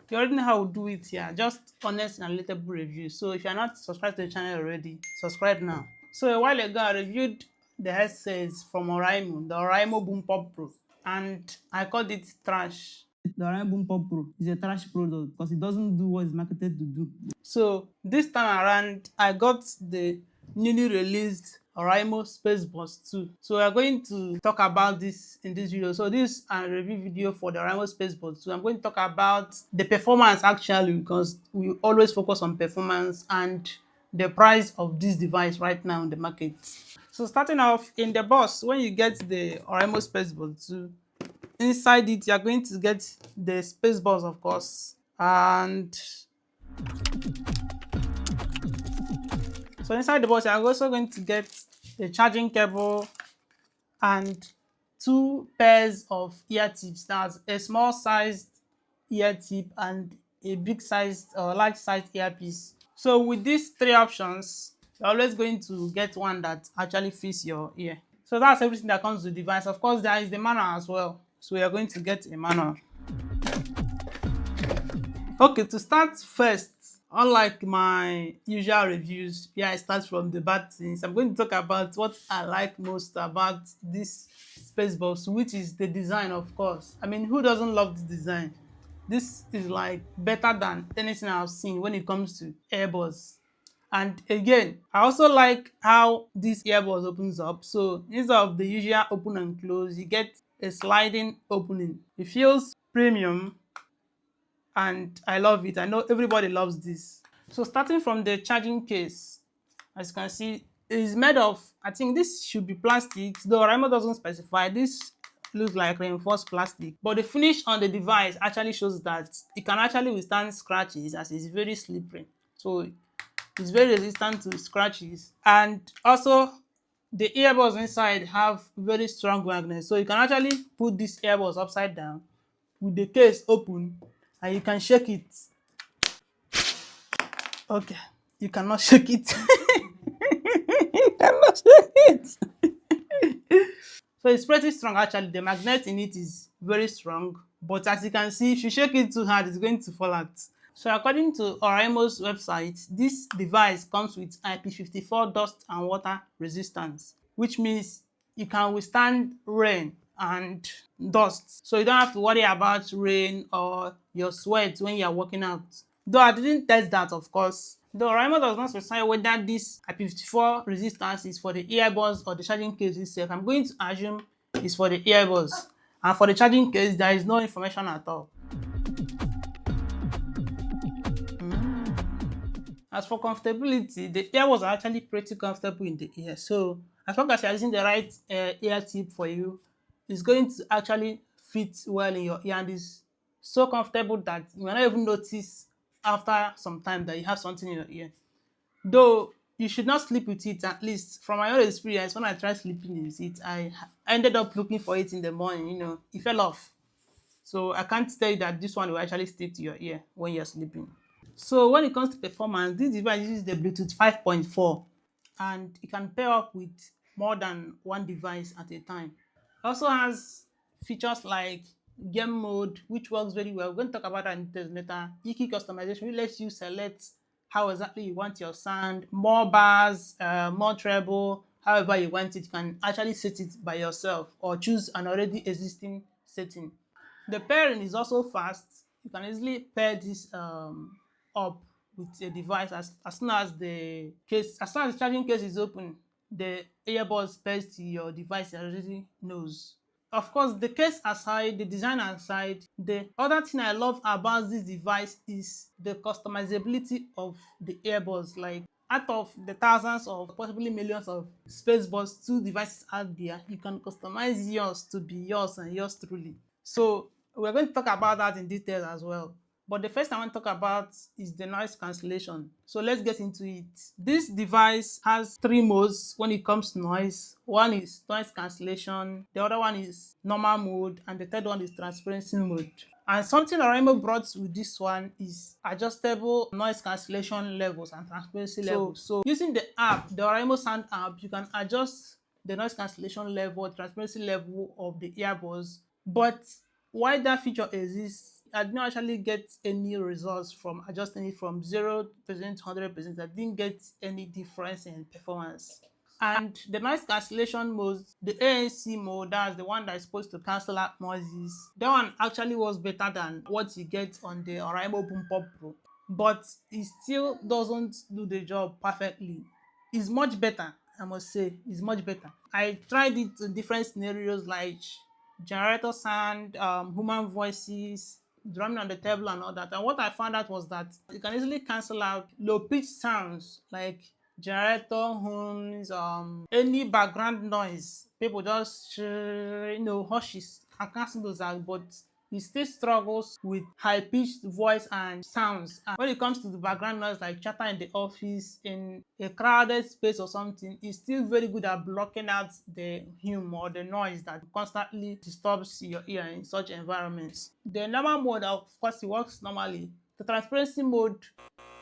You already know how to do it here. Just honest and relatable reviews. So if you're not subscribed to the channel already, subscribe now. So a while ago, I reviewed the headsets from Oraimo, the Oraimo Boom Pop Pro, and I called it trash. The Oraimo Boom Pop Pro is a trash product because it doesn't do what it's marketed to do. So this time around, I got the newly released Oraimo Spacebuds 2. So we are going to talk about this in this video. So this is a review video for the Oraimo Spacebuds 2. I'm going to talk about the performance actually because we always focus on performance and the price of this device right now in the market. So starting off in the box, when you get the Oraimo Spacebuds 2, inside it you're going to get the Spacebuds, of course, and so inside the box, you're also going to get a charging cable and two pairs of ear tips. That's a small sized ear tip and a big sized or large sized earpiece. So with these three options, you're always going to get one that actually fits your ear. So that's everything that comes with the device. Of course, there is the manual as well. So you're going to get a manual. Okay, to start first, unlike my usual reviews where I start from the bad things, I'm going to talk about what I like most about this Spacebuds, which is the design, of course. I mean, who doesn't love this design? This is like better than anything I've seen when it comes to earbuds. And again, I also like how this earbuds opens up. So instead of the usual open and close, you get a sliding opening. It feels premium and I love it. I know everybody loves this. So starting from the charging case, as you can see, it is made of, I think this should be plastic, though Oraimo doesn't specify. This looks like reinforced plastic, but the finish on the device actually shows that it can actually withstand scratches as it's very slippery. So it's very resistant to scratches, and also the earbuds inside have very strong magnets, so you can actually put these earbuds upside down with the case open and you can shake it. Okay, you cannot shake it. You cannot shake it. So it's pretty strong actually. The magnet in it is very strong, but as you can see, if you shake it too hard, it's going to fall out. So according to Oraimo's website, this device comes with IP54 dust and water resistance, which means you can withstand rain and dust. So you don't have to worry about rain or your sweat when you're working out. Though I didn't test that, of course. Though Oraimo does not specify whether this IP54 resistance is for the earbuds or the charging case itself. I'm going to assume it's for the earbuds. And for the charging case, there is no information at all. As for comfortability, the earbuds are actually pretty comfortable in the ear. So as long as you're using the right ear tip for you, it's going to actually fit well in your ear and is so comfortable that you will not even notice after some time that you have something in your ear. Though you should not sleep with it, at least from my own experience, when I tried sleeping with it, I ended up looking for it in the morning, it fell off. So I can't tell you that this one will actually stick to your ear when you're sleeping. So when it comes to performance, this device uses the Bluetooth 5.4 and it can pair up with more than one device at a time. It also has features like game mode, which works very well. We're going to talk about that in details later. EQ customization, which lets you select how exactly you want your sound, more bass, more treble, however you want it. You can actually set it by yourself or choose an already existing setting. The pairing is also fast. You can easily pair this up with a device as soon as the charging case is open. The earbuds pairs to your device already knows. Of course, the case aside, the design aside, the other thing I love about this device is the customizability of the earbuds. Like out of the thousands of possibly millions of Spacebuds 2 devices out there, you can customize yours to be yours and yours truly. So we're going to talk about that in detail as well. But the first I want to talk about is the noise cancellation. So let's get into it. This device has three modes when it comes to noise. One is noise cancellation, the other one is normal mode, and the third one is transparency mode. And something Oraimo brought with this one is adjustable noise cancellation levels and transparency levels. So using the app, the Oraimo Sound app, you can adjust the noise cancellation level, transparency level of the earbuds. But why that feature exists I didn't actually get any results from adjusting it from 0% to 100%. I didn't get any difference in performance. And the noise cancellation mode, the ANC mode, that's the one that is supposed to cancel out noises. That one actually was better than what you get on the Oraimo Boom Pop Pro, but it still doesn't do the job perfectly. It's much better, I must say. It's much better. I tried it in different scenarios like generator sound, human voices, drumming on the table and all that. And what I found out was that you can easily cancel out low pitch sounds like generator hums, any background noise. People just hushes and cancel those out, but he still struggles with high pitched voice and sounds. And when it comes to the background noise like chatter in the office, in a crowded space or something, he's still very good at blocking out the hum or the noise that constantly disturbs your ear in such environments. The normal mode, of course, it works normally. The transparency mode,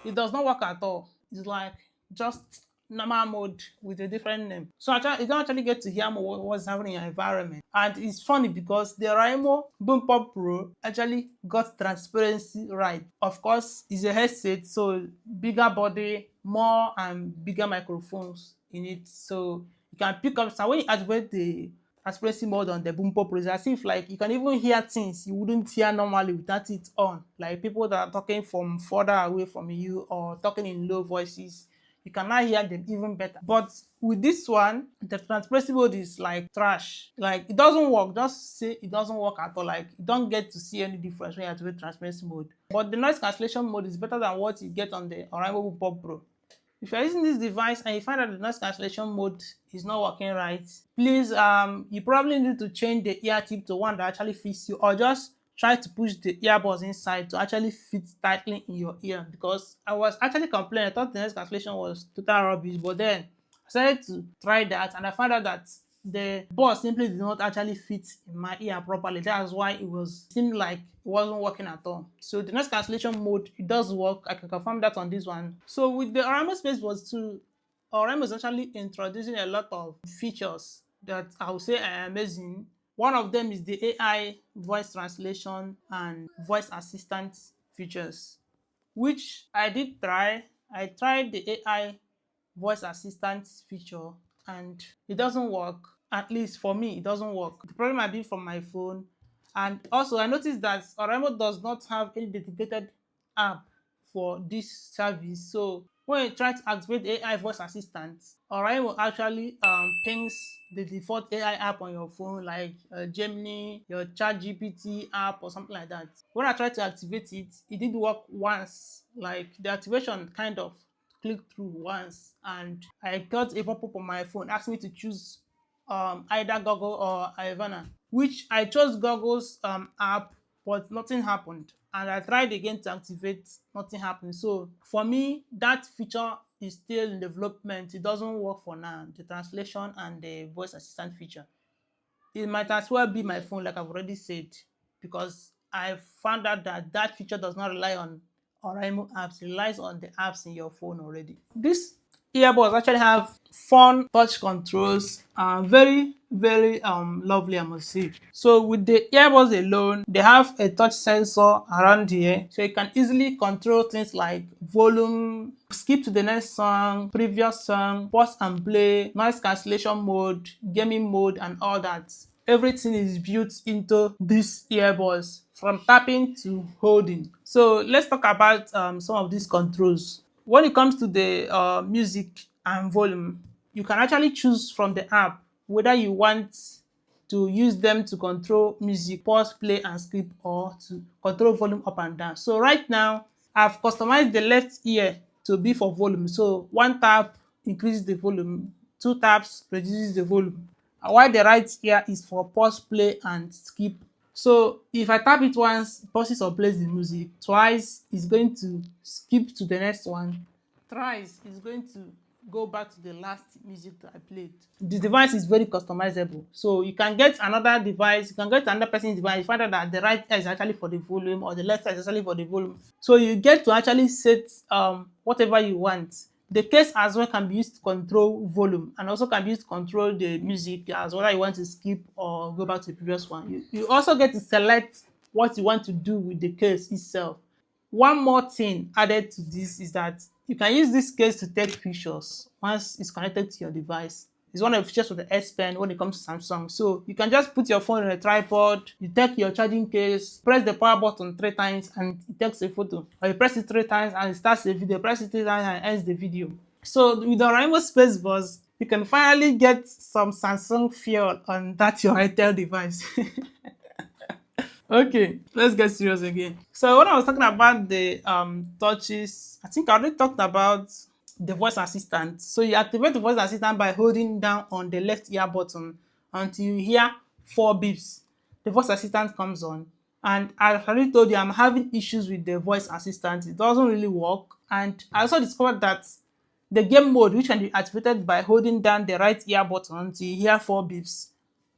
it does not work at all. It's like just normal mode with a different name. So you don't actually get to hear more what's happening in your environment. And it's funny because the Oraimo Boom Pop Pro actually got transparency right. Of course, it's a headset, so bigger body, more and bigger microphones in it. So you can pick up. So when you activate the transparency mode on the Boom Pop Pro, it's as if like you can even hear things you wouldn't hear normally without it on. Like people that are talking from further away from you or talking in low voices, you can now hear them even better. But with this one, the transparency mode is like trash. Like it doesn't work. Just say it doesn't work at all. Like you don't get to see any difference when you activate transparency mode. But the noise cancellation mode is better than what you get on the Oraimo Pop Pro. If you're using this device and you find that the noise cancellation mode is not working right, please you probably need to change the ear tip to one that actually fits you, or just try to push the earbuds inside to actually fit tightly in your ear. Because I was actually complaining, I thought the noise cancellation was total rubbish, but then I started to try that and I found out that the bud simply did not actually fit in my ear properly. That's why it was seemed like it wasn't working at all. So the noise cancellation mode, it does work. I can confirm that on this one. So with the Oraimo Spacebuds 2, Oraimo is actually introducing a lot of features that I would say are amazing. One of them is the AI voice translation and voice assistant features, which I did try. I tried the AI voice assistant feature and it doesn't work. At least for me, it doesn't work. The problem might be from my phone. And also, I noticed that Oraimo does not have any dedicated app for this service. So when you try to activate AI voice assistant, Oraimo actually pings the default AI app on your phone, like Gemini, your Chat GPT app, or something like that. When I tried to activate it, it did work once. Like the activation kind of clicked through once, and I got a pop-up on my phone asking me to choose either Google or Ivana, which I chose Google's app, but nothing happened. And I tried again to activate, nothing happened. So for me, that feature is still in development. It doesn't work for now, the translation and the voice assistant feature. It might as well be my phone, like I've already said, because I found out that that feature does not rely on Oraimo apps, it relies on the apps in your phone already. This earbuds actually have fun touch controls, very very lovely, I must say. So with the earbuds alone, they have a touch sensor around here, so you can easily control things like volume, skip to the next song, previous song, pause and play, noise cancellation mode, gaming mode, and all that. Everything is built into these earbuds from tapping to holding. So let's talk about some of these controls. When it comes to the music and volume, you can actually choose from the app whether you want to use them to control music, pause, play, and skip, or to control volume up and down. So right now, I've customized the left ear to be for volume. So one tap increases the volume, two taps reduces the volume, while the right ear is for pause, play, and skip. So if I tap it once, it pauses or plays the music. Twice, it's going to skip to the next one. Thrice, it's going to go back to the last music that I played. The device is very customizable. So you can get another device, you can get another person's device, you find out that the right ear is actually for the volume or the left ear is actually for the volume. So you get to actually set whatever you want. The case as well can be used to control volume and also can be used to control the music as whether you want to skip or go back to the previous one. You also get to select what you want to do with the case itself. One more thing added to this is that you can use this case to take pictures once it's connected to your device. It's one of the features of the S Pen when it comes to Samsung. So you can just put your phone on a tripod, you take your charging case, press the power button 3 times and it takes a photo. Or you press it 3 times and it starts the video, press it 3 times and it ends the video. So with the Oraimo Spacebuds, you can finally get some Samsung feel on that your Itel device. Okay, let's get serious again. So when I was talking about the touches, I think I already talked about the voice assistant. So you activate the voice assistant by holding down on the left ear button until you hear 4 beeps. The voice assistant comes on. And I already told you I'm having issues with the voice assistant. It doesn't really work. And I also discovered that the game mode, which can be activated by holding down the right ear button until you hear 4 beeps,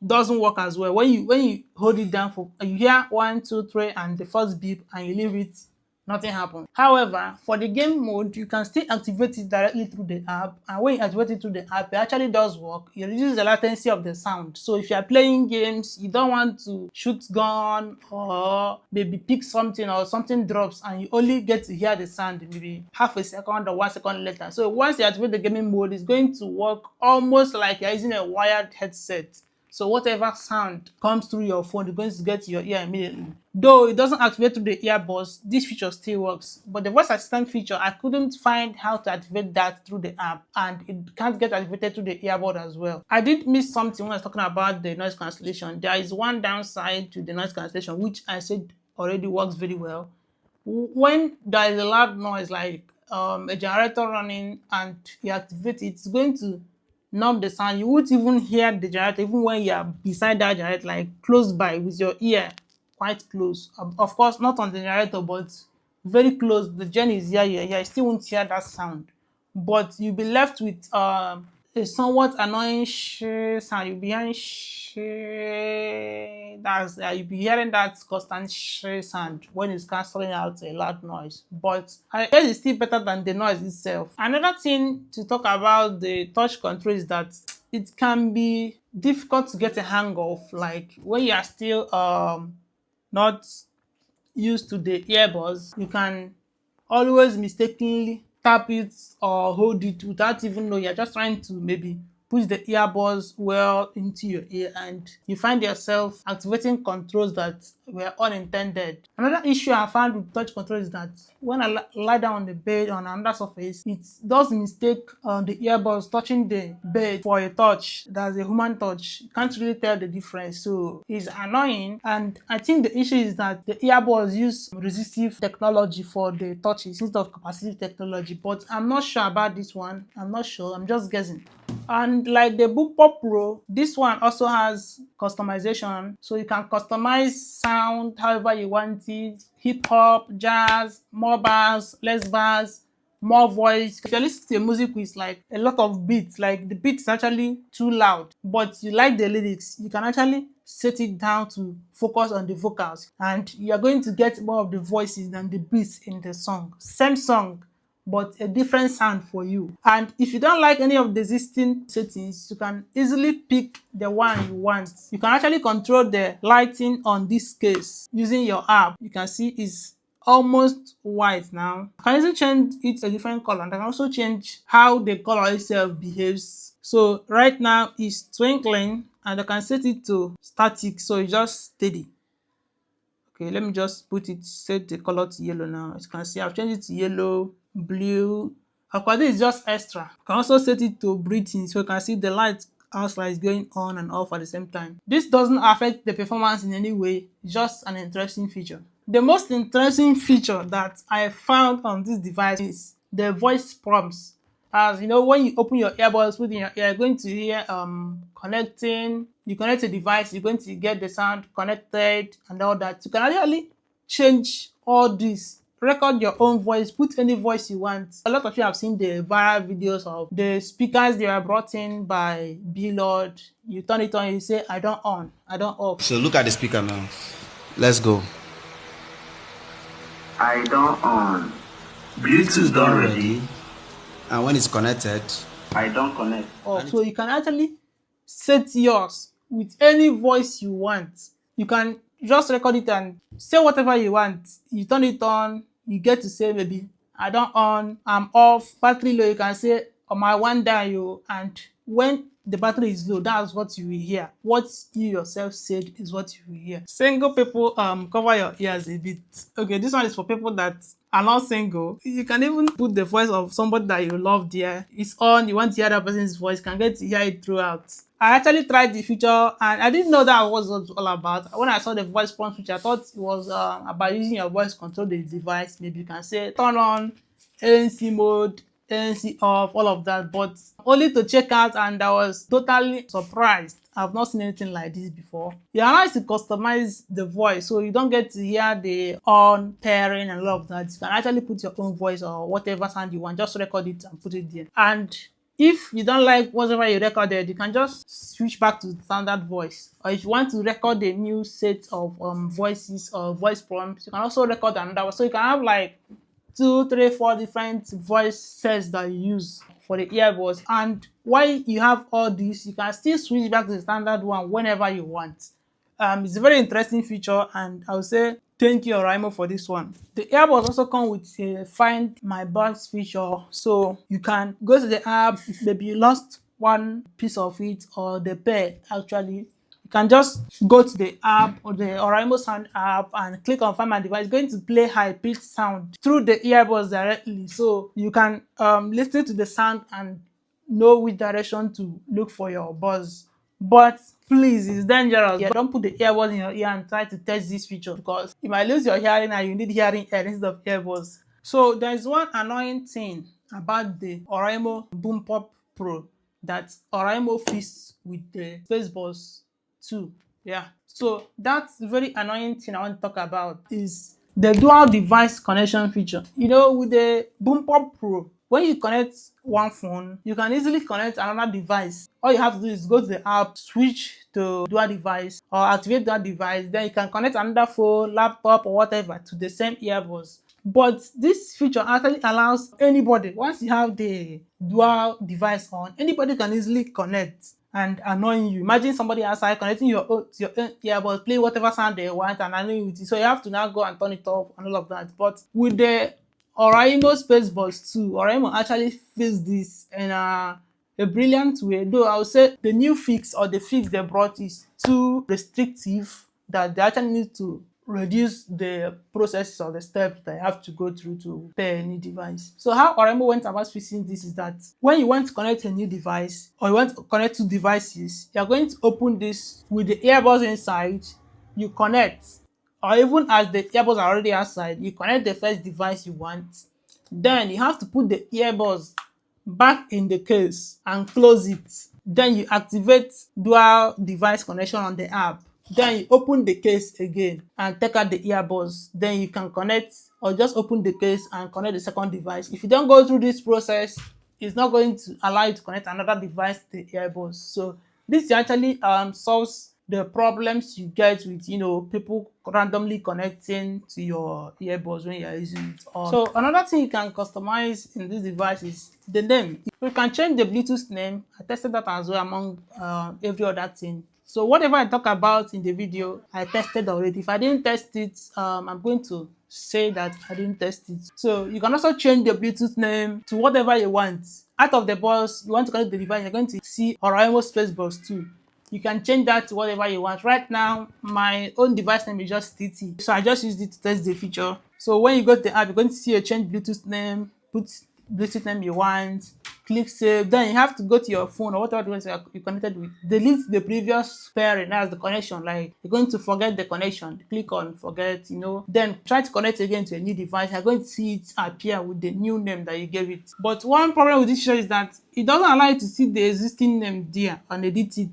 doesn't work as well. When you hold it down for you hear 1, 2, 3 and the first beep and you leave it, nothing happens. However, for the game mode, you can still activate it directly through the app, and when you activate it through the app, it actually does work. It reduces the latency of the sound. So if you are playing games, you don't want to shoot gun or maybe pick something or something drops and you only get to hear the sound maybe half a second or 1 second later. So once you activate the gaming mode, it's going to work almost like you're using a wired headset. So whatever sound comes through your phone is going to get to your ear immediately. Though it doesn't activate through the earbuds, this feature still works. But the voice assistant feature, I couldn't find how to activate that through the app, and it can't get activated through the earbud as well. I did miss something when I was talking about the noise cancellation. There is one downside to the noise cancellation, which I said already works very well. When there is a loud noise like a generator running and you activate it, it's going to numb the sound. You won't even hear the generator even when you are beside that generator, like close by with your ear quite close. Of course, not on the generator, but very close. The gen is here, you still won't hear that sound. But you'll be left with a somewhat annoying sound. You'll be hearing that's you'll be hearing that constant sound when it's cancelling out a loud noise. But I guess it's still better than the noise itself. Another thing to talk about the touch control is that it can be difficult to get a hang of, like when you are still not used to the earbuds, you can always mistakenly tap it or hold it without even knowing. You're just trying to maybe push the earbuds well into your ear and you find yourself activating controls that were unintended. Another issue I found with touch control is that when I lie down on the bed on another surface, it does mistake the earbuds touching the bed for a touch. That's a human touch. You can't really tell the difference, so it's annoying. And I think the issue is that the earbuds use resistive technology for the touches instead of capacitive technology, but I'm not sure about this one. I'm not sure, I'm just guessing. And like the BookPop Pro, this one also has customization. So you can customize sound however you want it. Hip hop, jazz, more bars, less bars, more voice. If you're listening to a music with like a lot of beats, like the beat is actually too loud, but you like the lyrics, you can actually set it down to focus on the vocals and you're going to get more of the voices than the beats in the song. Same song, but a different sound for you. And if you don't like any of the existing settings, you can easily pick the one you want. You can actually control the lighting on this case using your app. You can see it's almost white now. I can also change it a different color, and I can also change how the color itself behaves. So right now it's twinkling and I can set it to static, so it's just steady. Okay, let me just set the color to yellow now. As you can see, I've changed it to yellow, blue. Of course, this is just extra. You can also set it to breathing, so you can see the light outside is going on and off at the same time. This doesn't affect the performance in any way, it's just an interesting feature. The most interesting feature that I found on this device is the voice prompts. As you know, when you open your earbuds within your ear, you're going to hear connecting. You connect a device, you're going to get the sound connected and all that. You can actually change all this, record your own voice, put any voice you want. A lot of you have seen the viral videos of the speakers they were brought in by Billboard. You turn it on, you say, I don't on, I don't off. So look at the speaker now. Let's go. I don't on. Bluetooth done ready. And when it's connected, I don't connect. Off. So you can actually set yours with any voice you want. You can You just record it and say whatever you want. You turn it on, you get to say maybe I don't on, I'm off, battery low, you can say on my one die, and when the battery is low, that's what you will hear. What you yourself said is what you will hear. Single people, cover your ears a bit. Okay, this one is for people that are not single. You can even put the voice of somebody that you love there. It's on, you want to hear that person's voice, you can get to hear it throughout. I actually tried the feature and I didn't know that was what it was all about. When I saw the voice prompt feature, I thought it was about using your voice to control the device. Maybe you can say turn on ANC mode, ANC off, all of that, but only to check out, and I was totally surprised. I've not seen anything like this before. You are allowed to customize the voice, so you don't get to hear the on pairing and all of that. You can actually put your own voice or whatever sound you want, just record it and put it there. And if you don't like whatever you recorded, you can just switch back to standard voice. Or if you want to record a new set of voices or voice prompts, you can also record another one. So you can have like 2, 3, 4 different voice sets that you use for the earbuds. And while you have all this, you can still switch back to the standard one whenever you want. It's a very interesting feature, and I would say thank you, Oraimo, for this one. The earbuds also come with a Find My Buds feature, so you can go to the app. If maybe you lost one piece of it or the pair, actually, you can just go to the app or the Oraimo Sound app and click on Find My Device. It's going to play high-pitched sound through the earbuds directly, so you can listen to the sound and know which direction to look for your buzz. But please, it's dangerous. Yeah, don't put the earbuds in your ear and try to test this feature, because you might lose your hearing and you need hearing aid instead of earbuds. So there's one annoying thing about the Oraimo Boom Pop Pro that Oraimo fits with the Spacebuds 2. Yeah. So that's very annoying thing I want to talk about is the dual device connection feature. With the Boom Pop Pro, when you connect one phone, you can easily connect another device. All you have to do is go to the app, switch to dual device or activate that device, then you can connect another phone, laptop or whatever to the same earbuds. But this feature actually allows anybody, once you have the dual device on, anybody can easily connect and annoying you. Imagine somebody outside connecting your own to your own earbuds, play whatever sound they want and annoying you with it. So you have to now go and turn it off and all of that. But with the Oraimo Spacebuds 2, Oraimo actually fixed this in a brilliant way. Though I would say the new fix or the fix they brought is too restrictive, that they actually need to reduce the process or the steps that you have to go through to pair any device. So how Oraimo went about fixing this is that when you want to connect a new device or you want to connect two devices, you're going to open this with the earbuds inside, you connect, or even as the earbuds are already outside, you connect the first device you want. Then you have to put the earbuds back in the case and close it. Then you activate dual device connection on the app. Then you open the case again and take out the earbuds. Then you can connect, or just open the case and connect the second device. If you don't go through this process, it's not going to allow you to connect another device to the earbuds. So this actually solves the problems you get with people randomly connecting to your earbuds when you're using it. So another thing you can customize in this device is the name. You can change the Bluetooth name. I tested that as well among every other thing. So whatever I talk about in the video, I tested already. If I didn't test it, I'm going to say that I didn't test it. So you can also change the Bluetooth name to whatever you want. Out of the box, you want to connect the device, you're going to see Oraimo Spacebuds 2. You can change that to whatever you want. Right now, my own device name is just TT. So I just used it to test the feature. So when you go to the app, you're going to see a change Bluetooth name, put Bluetooth name you want, click save. Then you have to go to your phone or whatever device you're connected with. Delete the previous pairing, that's the connection. Like you're going to forget the connection. Click on forget, Then try to connect again to a new device. You're going to see it appear with the new name that you gave it. But one problem with this feature is that it doesn't allow you to see the existing name there and edit it.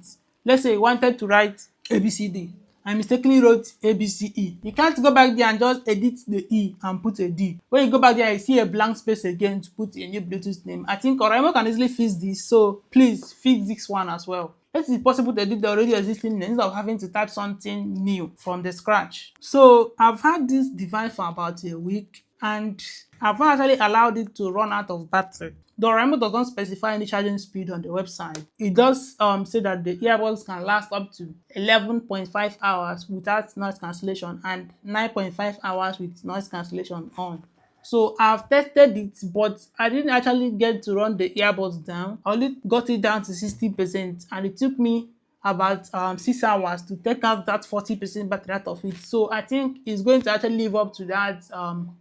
Let's say you wanted to write ABCD. I mistakenly wrote ABCE. You can't go back there and just edit the E and put a D. When you go back there, you see a blank space again to put a new Bluetooth name. I think Oraimo can easily fix this, so please fix this one as well. It is possible to edit the already existing name instead of having to type something new from the scratch. So I've had this device for about a week, and I've not actually allowed it to run out of battery. The Oraimo does not specify any charging speed on the website. It does say that the earbuds can last up to 11.5 hours without noise cancellation and 9.5 hours with noise cancellation on. So I've tested it, but I didn't actually get to run the earbuds down. I only got it down to 60%, and it took me about 6 hours to take out that 40% battery out of it. So I think it's going to actually live up to that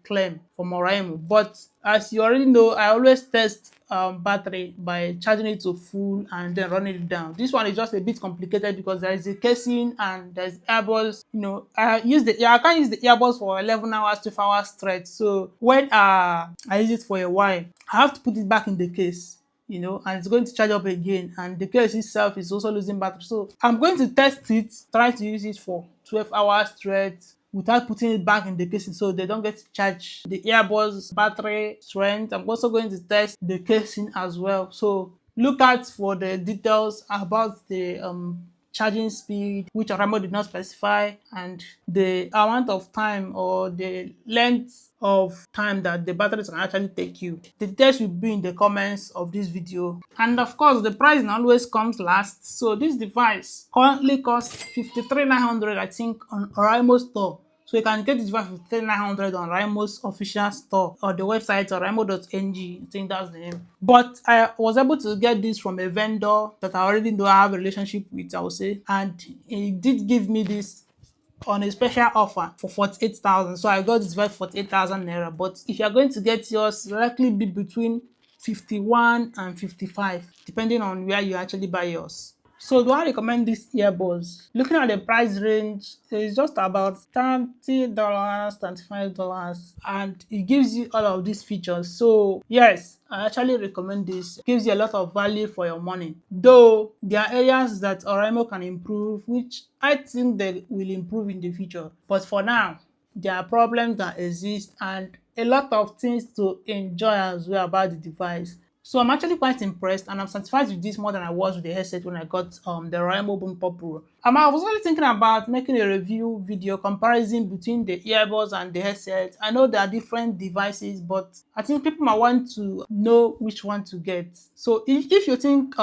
claim from Oraimo. But as you already know, I always test battery by charging it to full and then running it down. This one is just a bit complicated because there is a casing and there's earbuds. You know, I can't use the earbuds for 11 hours, 12 hours straight. So when I use it for a while, I have to put it back in the case, you know, and it's going to charge up again, and the case itself is also losing battery. So I'm going to test it, try to use it for 12 hours straight without putting it back in the casing so they don't get to charge the earbuds battery strength. I'm also going to test the casing as well. So look out for the details about the charging speed, which Oraimo did not specify, and the amount of time or the length of time that the batteries can actually take you. The details will be in the comments of this video. And of course, the pricing always comes last. So this device currently costs 53,900, I think, on Oraimo store. So you can get this device for 3,900 on Oraimo's official store or the website oraimo.ng. I think that's the name. But I was able to get this from a vendor that I already know I have a relationship with, I would say, and he did give me this on a special offer for 48,000. So I got this device for 48,000 naira. But if you're going to get yours, likely be between 51 and 55, depending on where you actually buy yours. So do I recommend these earbuds? Looking at the price range, it's just about $30, $35, and it gives you all of these features. So yes, I actually recommend this. It gives you a lot of value for your money. Though there are areas that Oraimo can improve, which I think they will improve in the future. But for now, there are problems that exist and a lot of things to enjoy as well about the device. So I'm actually quite impressed, and I'm satisfied with this more than I was with the headset when I got the Oraimo Boom Pop Pro. I was really thinking about making a review video comparison between the earbuds and the headset. I know there are different devices, but I think people might want to know which one to get. So if you think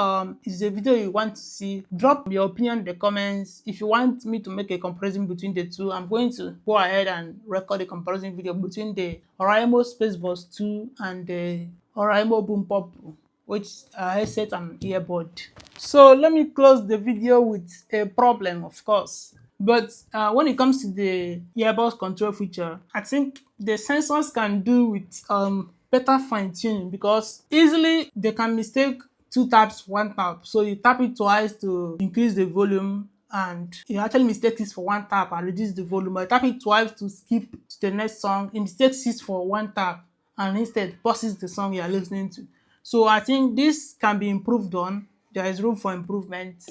it's a video you want to see, drop your opinion in the comments. If you want me to make a comparison between the two, I'm going to go ahead and record a comparison video between the Oraimo Spacebuds 2 and the Oraimo Boom Pop Pro, which is a headset and earbud. So let me close the video with a problem, of course. But when it comes to the earbuds control feature, I think the sensors can do with better fine tuning, because easily they can mistake two taps for one tap. So you tap it twice to increase the volume, and you actually mistake this for one tap and reduce the volume. Or you tap it twice to skip to the next song, it mistakes it for one tap and instead pauses the song you are listening to. So I think this can be improved on. There is room for improvement,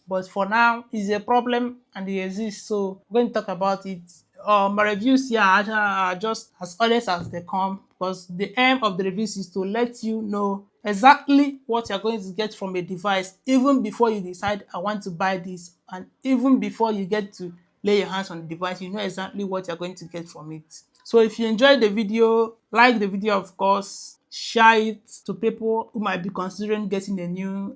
but for now, it's a problem and it exists. So we're going to talk about it. My reviews here are just as honest as they come, because the aim of the reviews is to let you know exactly what you're going to get from a device, even before you decide I want to buy this, and even before you get to lay your hands on the device, you know exactly what you're going to get from it. So if you enjoyed the video, like the video, of course, share it to people who might be considering getting a new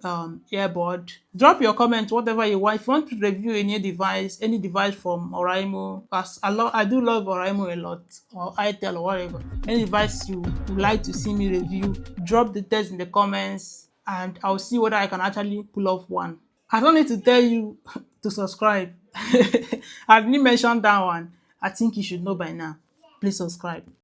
earbud. Drop your comment, whatever you want. If you want to review any device from Oraimo, as I do love Oraimo a lot, or itel or whatever. Any device you would like to see me review, drop the text in the comments and I'll see whether I can actually pull off one. I don't need to tell you to subscribe. I didn't mention that one. I think you should know by now. Please subscribe.